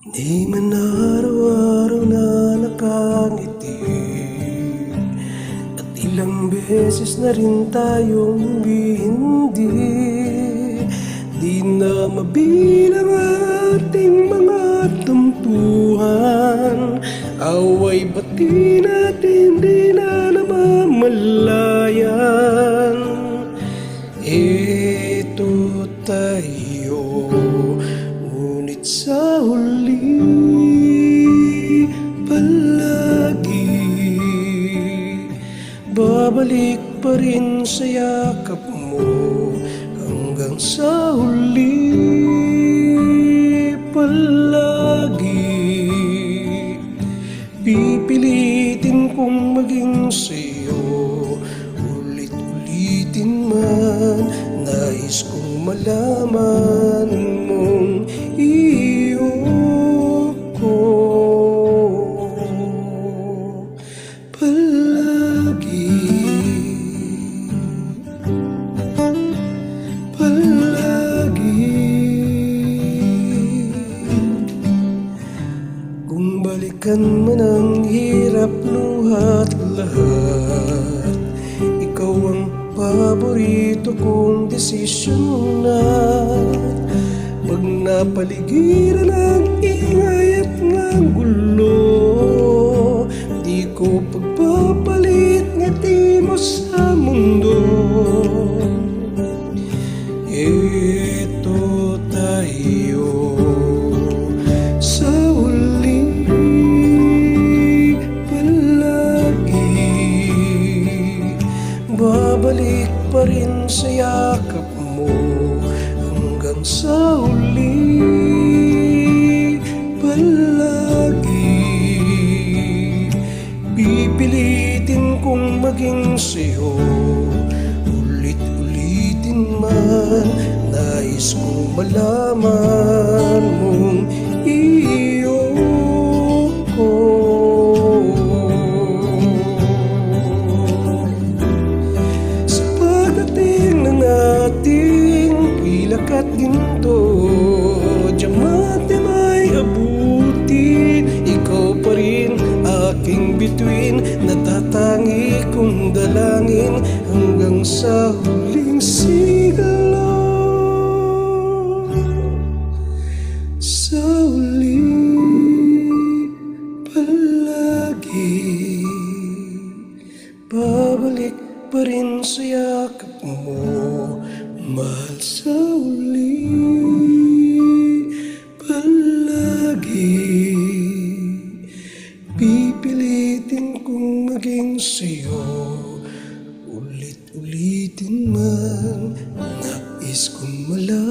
Di man araw-araw na nakangiti, at ilang beses na rin tayong hindi. Di na mabilang ating mga tampuhan, away bati natin di na namamalayan. Ito tayo, ngunit sa huli palagi babalik pa rin sa yakap mo. Hanggang sa huli palagi pipilitin kong maging sa'yo. Ulit-ulitin man, nais kong malaman mong iyo ko palagi. Kung balikan man ang hirap, luhat lahat, ikaw ang paborito kong desisyon na. Pag napaligiran ang ingay at ng gulo, di ko pagpapalit ngiti mo sa mundo. Ito tayo sa huli palagi, babalik pa rin sa yakap mo. Hanggang sa huli palagi pipilitin kong maging sa'yo. Ulit-ulitin man, nais kong malaman mong iyo ko. Sa pagdating ng ating pilak at ginto, diamante may abutin, ikaw pa rin aking bituin, natatangi kong dalangin hanggang sa huling siglo. Sa huli palagi babalik pa rin sa yakap mo, mahal. Sa huli palagi pipilitin kong maging sa'yo. Ulit-ulitin man, nais kong malaman